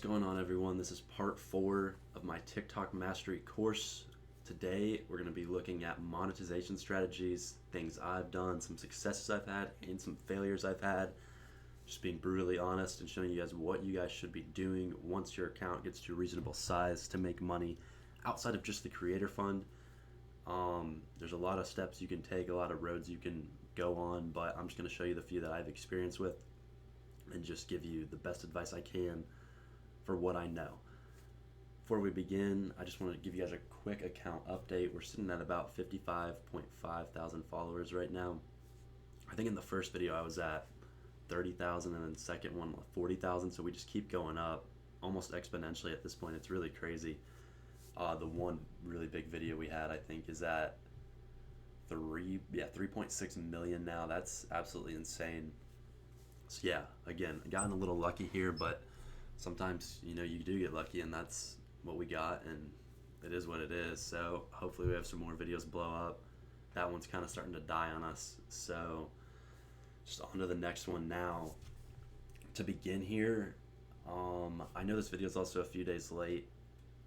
going on, everyone? This is part 4 of my TikTok mastery course. Today we're going to be looking at monetization strategies, things I've done, some successes I've had, and some failures I've had. Just being brutally honest and showing you guys what you guys should be doing once your account gets to a reasonable size to make money outside of just the creator fund. There's a lot of steps you can take, a lot of roads you can go on, but I'm just going to show you the few that I've experienced with and just give you the best advice I can for what I know. Before we begin, I just want to give you guys a quick account update. We're sitting at about 55.5 thousand followers right now. I think in the first video I was at 30,000 and then the second one 40,000, so we just keep going up almost exponentially at this point. It's really crazy. The one really big video we had, I think, is at 3.6 million now. That's absolutely insane. So yeah, again, I gotten a little lucky here, but sometimes you do get lucky, and that's what we got, and it is what it is. So hopefully we have some more videos blow up. That one's kind of starting to die on us, so just on to the next one now. To begin here, I know this video is also a few days late.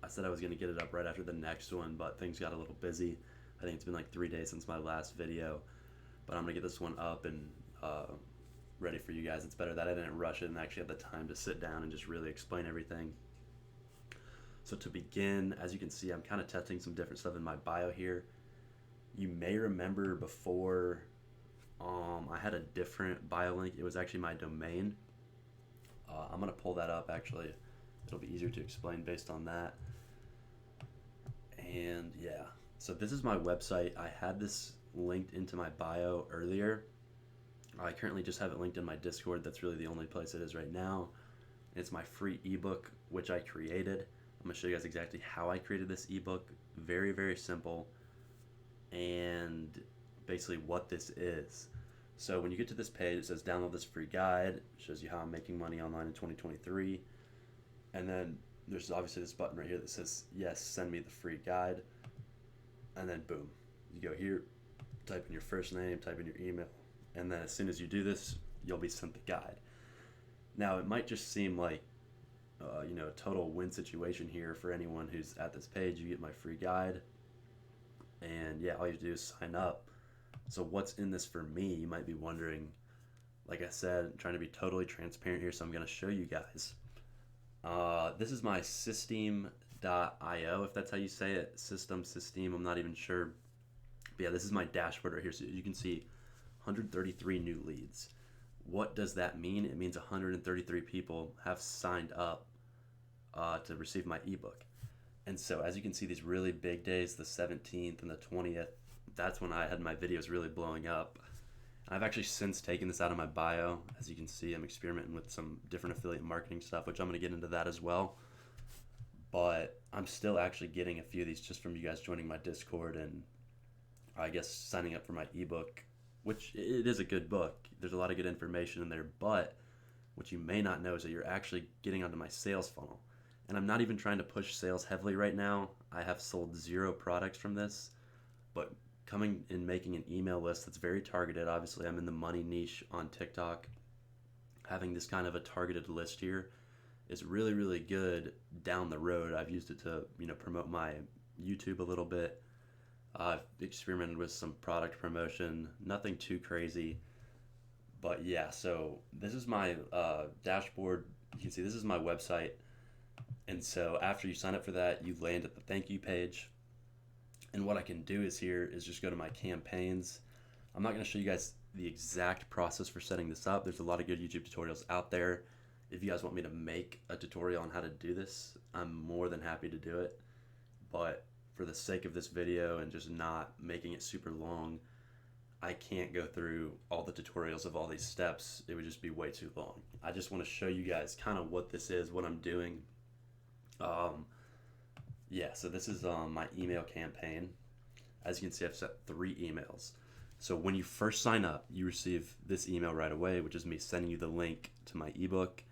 I said I was going to get it up right after the next one, but things got a little busy. I think it's been like 3 days since my last video, but I'm going to get this one up and ready for you guys. It's better that I didn't rush it and actually have the time to sit down and just really explain everything. So to begin, as you can see, I'm kind of testing some different stuff in my bio here. You may remember before I had a different bio link. It was actually my domain. I'm going to pull that up actually. It'll be easier to explain based on that. And yeah, so this is my website. I had this linked into my bio earlier. I currently just have it linked in my Discord. That's really the only place it is right now. It's my free ebook, which I created. I'm going to show you guys exactly how I created this ebook. Very, very simple. And basically what this is. So when you get to this page, it says download this free guide. It shows you how I'm making money online in 2023. And then there's obviously this button right here that says, yes, send me the free guide. And then boom, you go here, type in your first name, type in your email. And then as soon as you do this, you'll be sent the guide. Now, it might just seem like, a total win situation here for anyone who's at this page. You get my free guide. And yeah, all you have to do is sign up. So what's in this for me, you might be wondering. Like I said, I'm trying to be totally transparent here, so I'm going to show you guys. This is my systeme.io, if that's how you say it. Systeme, I'm not even sure. But yeah, this is my dashboard right here. So you can see 133 new leads. What does that mean? It means 133 people have signed up to receive my ebook. And so as you can see, these really big days, the 17th and the 20th, that's when I had my videos really blowing up. I've actually since taken this out of my bio. As you can see, I'm experimenting with some different affiliate marketing stuff, which I'm going to get into that as well. But I'm still actually getting a few of these just from you guys joining my Discord and I guess signing up for my ebook, which it is a good book. There's a lot of good information in there, but what you may not know is that you're actually getting onto my sales funnel. And I'm not even trying to push sales heavily right now. I have sold 0 products from this, but coming and making an email list that's very targeted. Obviously, I'm in the money niche on TikTok. Having this kind of a targeted list here is really, really good down the road. I've used it to, promote my YouTube a little bit. I've experimented with some product promotion, nothing too crazy. But yeah, so this is my dashboard. You can see this is my website. And so after you sign up for that, you land at the thank you page. And what I can do is here is just go to my campaigns. I'm not going to show you guys the exact process for setting this up. There's a lot of good YouTube tutorials out there. If you guys want me to make a tutorial on how to do this, I'm more than happy to do it. But for the sake of this video and just not making it super long, I can't go through all the tutorials of all these steps. It would just be way too long. I just want to show you guys kind of what this is, what I'm doing. Yeah, so this is my email campaign. As you can see, I've set 3 emails. So when you first sign up, you receive this email right away, which is me sending you the link to my ebook.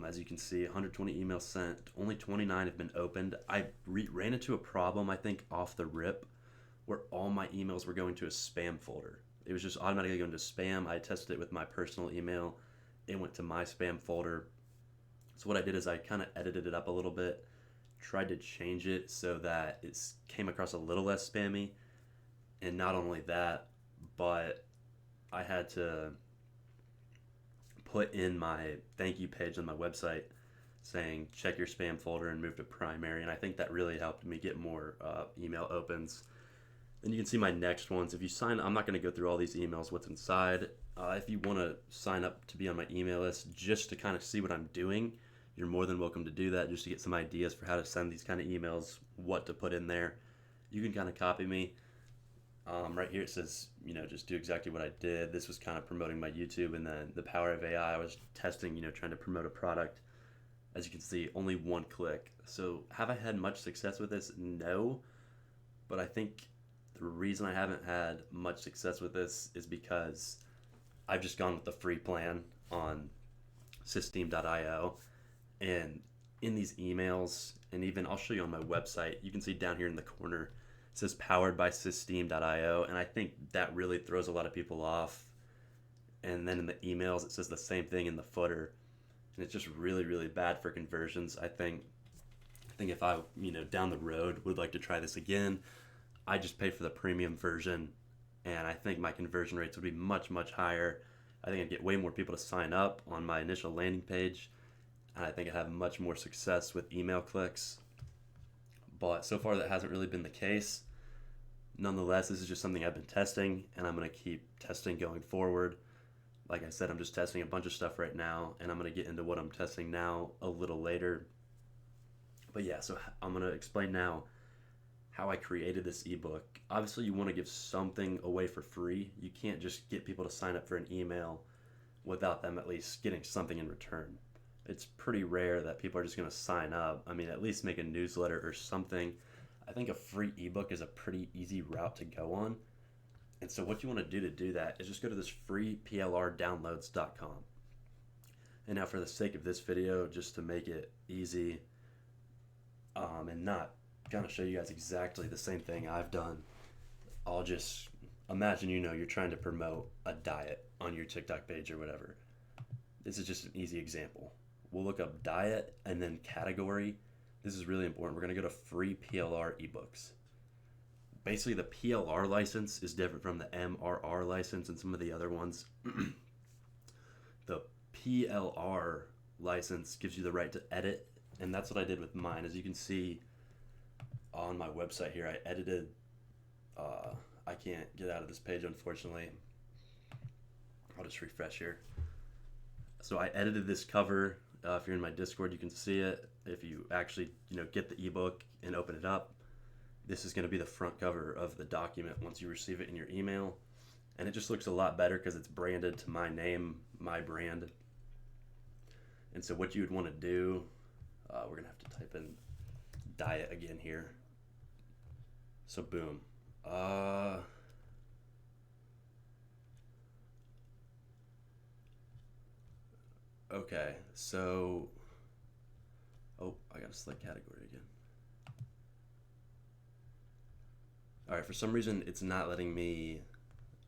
As you can see, 120 emails sent. Only 29 have been opened. I ran into a problem, I think, off the rip, where all my emails were going to a spam folder. It was just automatically going to spam. I tested it with my personal email. It went to my spam folder. So what I did is I kind of edited it up a little bit, tried to change it so that it came across a little less spammy. And not only that, but I had to put in my thank you page on my website saying check your spam folder and move to primary. And I think that really helped me get more email opens. And you can see my next ones. If you sign, I'm not going to go through all these emails, what's inside. If you want to sign up to be on my email list just to kind of see what I'm doing, you're more than welcome to do that, just to get some ideas for how to send these kind of emails, what to put in there. You can kind of copy me. Right here it says, just do exactly what I did. This was kind of promoting my YouTube, and then the power of AI, I was testing, trying to promote a product. As you can see, only one click. So have I had much success with this? No. But I think the reason I haven't had much success with this is because I've just gone with the free plan on Systeme.io. And in these emails, and even I'll show you on my website, you can see down here in the corner, it says powered by Systeme.io. And I think that really throws a lot of people off. And then in the emails, it says the same thing in the footer. And it's just really, really bad for conversions. I think if I, down the road would like to try this again, I just pay for the premium version, and I think my conversion rates would be much, much higher. I think I'd get way more people to sign up on my initial landing page, and I think I'd have much more success with email clicks. But so far that hasn't really been the case. Nonetheless, this is just something I've been testing, and I'm going to keep testing going forward. Like I said, I'm just testing a bunch of stuff right now, and I'm going to get into what I'm testing now a little later. But yeah, so I'm going to explain now how I created this ebook. Obviously, you want to give something away for free. You can't just get people to sign up for an email without them at least getting something in return. It's pretty rare that people are just going to sign up. I mean, at least make a newsletter or something. I think a free ebook is a pretty easy route to go on. And so what you want to do that is just go to this free plrdownloads.com. And now for the sake of this video, just to make it easy and not kind of show you guys exactly the same thing I've done, I'll just imagine you're trying to promote a diet on your TikTok page or whatever. This is just an easy example. We'll look up diet and then category. This is really important. We're going to go to free PLR ebooks. Basically, the PLR license is different from the MRR license and some of the other ones. The PLR license gives you the right to edit, and that's what I did with mine. As you can see on my website here, I edited, I can't get out of this page, unfortunately. I'll just refresh here. So I edited this cover. If you're in my Discord, you can see it. If you actually, get the ebook and open it up, this is going to be the front cover of the document once you receive it in your email. And it just looks a lot better because it's branded to my name, my brand. And so what you would want to do, we're going to have to type in diet again here. So boom. Okay, so, I got to select category again. All right, for some reason, it's not letting me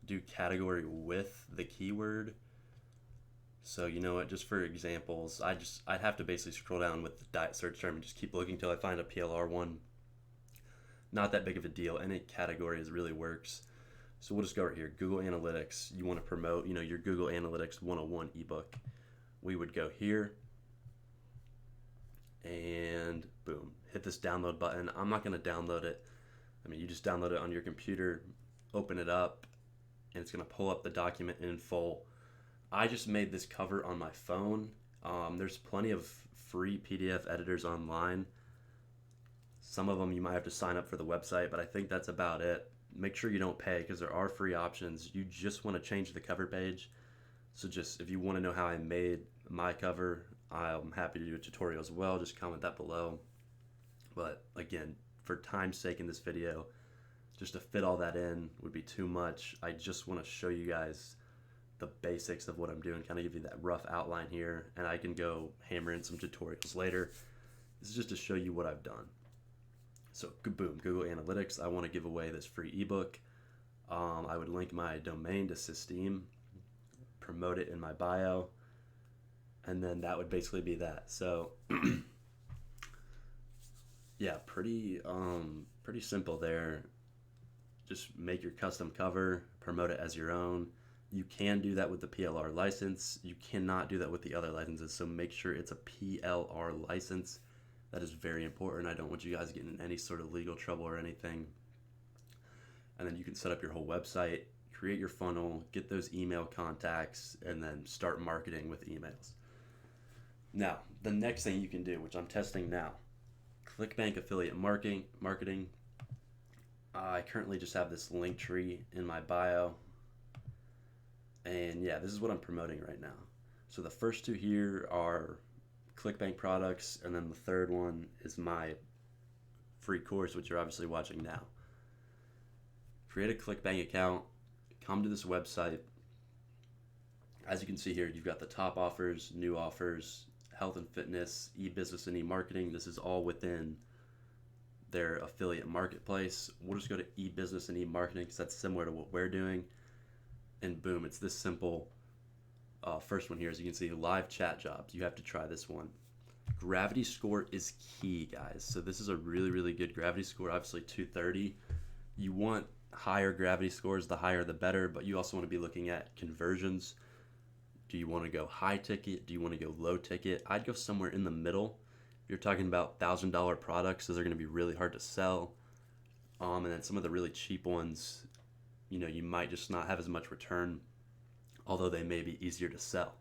do category with the keyword. So you know what, just for examples, I'd have to basically scroll down with the diet search term and just keep looking till I find a PLR one. Not that big of a deal. Any category really works. So we'll just go right here, Google Analytics. You want to promote, your Google Analytics 101 ebook. We would go here and boom, hit this download button. I'm not going to download it. I mean, you just download it on your computer, open it up, and it's going to pull up the document in full. I just made this cover on my phone. There's plenty of free PDF editors online. Some of them you might have to sign up for the website, but I think that's about it. Make sure you don't pay because there are free options. You just want to change the cover page. So just if you want to know how I made my cover, I'm happy to do a tutorial as well. Just comment that below. But again, for time's sake in this video, just to fit all that in would be too much. I just want to show you guys the basics of what I'm doing, kind of give you that rough outline here, and I can go hammer in some tutorials later. This is just to show you what I've done. So boom, Google Analytics, I want to give away this free ebook. I would link my domain to Systeme, promote it in my bio, and then that would basically be that. So yeah, pretty simple there. Just make your custom cover, promote it as your own. You can do that with the PLR license. You cannot do that with the other licenses. So make sure it's a PLR license. That is very important. I don't want you guys getting in any sort of legal trouble or anything. And then you can set up your whole website, create your funnel, get those email contacts, and then start marketing with emails. Now, the next thing you can do, which I'm testing now, ClickBank affiliate marketing. I currently just have this link tree in my bio. And yeah, this is what I'm promoting right now. So the first two here are ClickBank products, and then the third one is my free course, which you're obviously watching now. Create a ClickBank account, come to this website. As you can see here, you've got the top offers, new offers, health and fitness, e-business and e-marketing. This is all within their affiliate marketplace. We'll just go to e-business and e-marketing because that's similar to what we're doing. And boom, it's this simple. First one here, as you can see, live chat jobs. You have to try this one. Gravity score is key, guys. So this is a really, really good gravity score, obviously 230. You want higher gravity scores, the higher the better, but you also want to be looking at conversions. Do you want to go high ticket? Do you want to go low ticket? I'd go somewhere in the middle. If you're talking about $1,000 products, those are going to be really hard to sell. And then some of the really cheap ones, you might just not have as much return, although they may be easier to sell.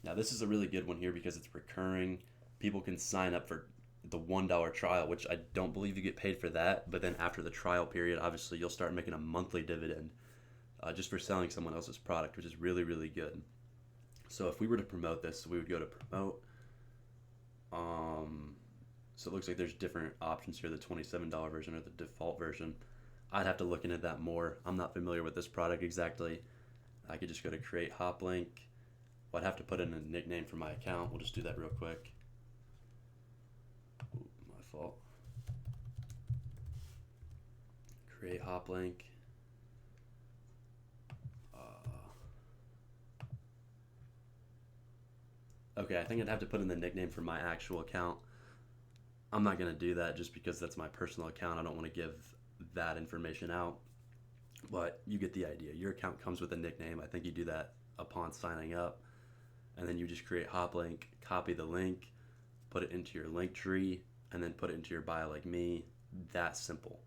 Now, this is a really good one here because it's recurring. People can sign up for the $1 trial, which I don't believe you get paid for that. But then after the trial period, obviously, you'll start making a monthly dividend just for selling someone else's product, which is really, really good. So if we were to promote this, we would go to promote. So it looks like there's different options here, the $27 version or the default version. I'd have to look into that more. I'm not familiar with this product exactly. I could just go to create hop link. Well, I'd have to put in a nickname for my account. We'll just do that real quick. Ooh, my fault. Create hop link. Okay, I think I'd have to put in the nickname for my actual account. I'm not going to do that just because that's my personal account. I don't want to give that information out. But you get the idea. Your account comes with a nickname. I think you do that upon signing up. And then you just create hop link, copy the link, put it into your link tree, and then put it into your bio like me. That simple.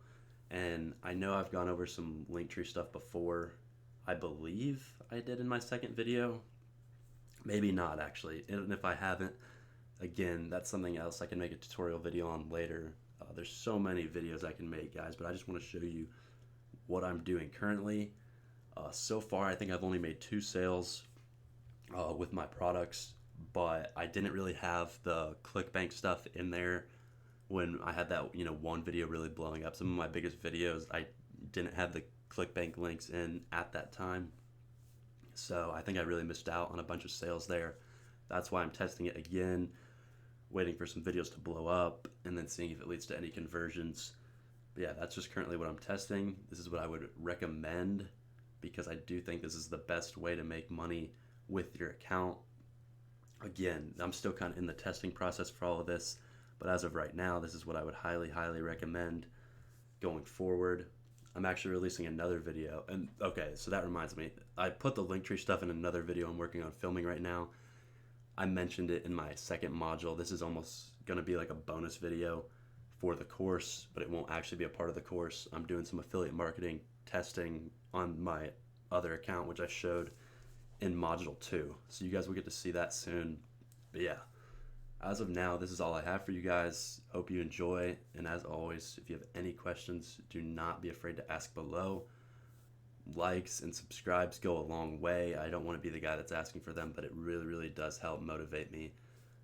And I know I've gone over some link tree stuff before. I believe I did in my second video. Maybe not, actually. And if I haven't, again, that's something else I can make a tutorial video on later. There's so many videos I can make, guys, but I just want to show you what I'm doing currently. So far, I think I've only made 2 sales with my products, but I didn't really have the ClickBank stuff in there when I had that, one video really blowing up. Some of my biggest videos, I didn't have the ClickBank links in at that time. So I think I really missed out on a bunch of sales there. That's why I'm testing it again, waiting for some videos to blow up, and then seeing if it leads to any conversions. But yeah, that's just currently what I'm testing. This is what I would recommend because I do think this is the best way to make money with your account. Again, I'm still kind of in the testing process for all of this, but as of right now, this is what I would highly, highly recommend going forward. I'm actually releasing another video. And okay, so that reminds me. I put the Linktree stuff in another video I'm working on filming right now. I mentioned it in my second module. This is almost going to be like a bonus video for the course, but it won't actually be a part of the course. I'm doing some affiliate marketing testing on my other account, which I showed in module 2. So you guys will get to see that soon. But yeah, as of now, this is all I have for you guys. Hope you enjoy. And as always, if you have any questions, do not be afraid to ask below. Likes and subscribes go a long way. I don't want to be the guy that's asking for them, but it really, really does help motivate me.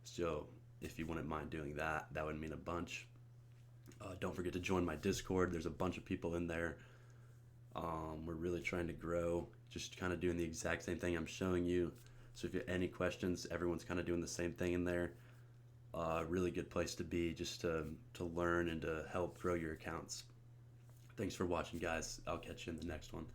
So if you wouldn't mind doing that, that would mean a bunch. Don't forget to join my Discord. There's a bunch of people in there. We're really trying to grow, just kind of doing the exact same thing I'm showing you. So if you have any questions, everyone's kind of doing the same thing in there. Really good place to be just to learn and to help grow your accounts. Thanks for watching, guys. I'll catch you in the next one.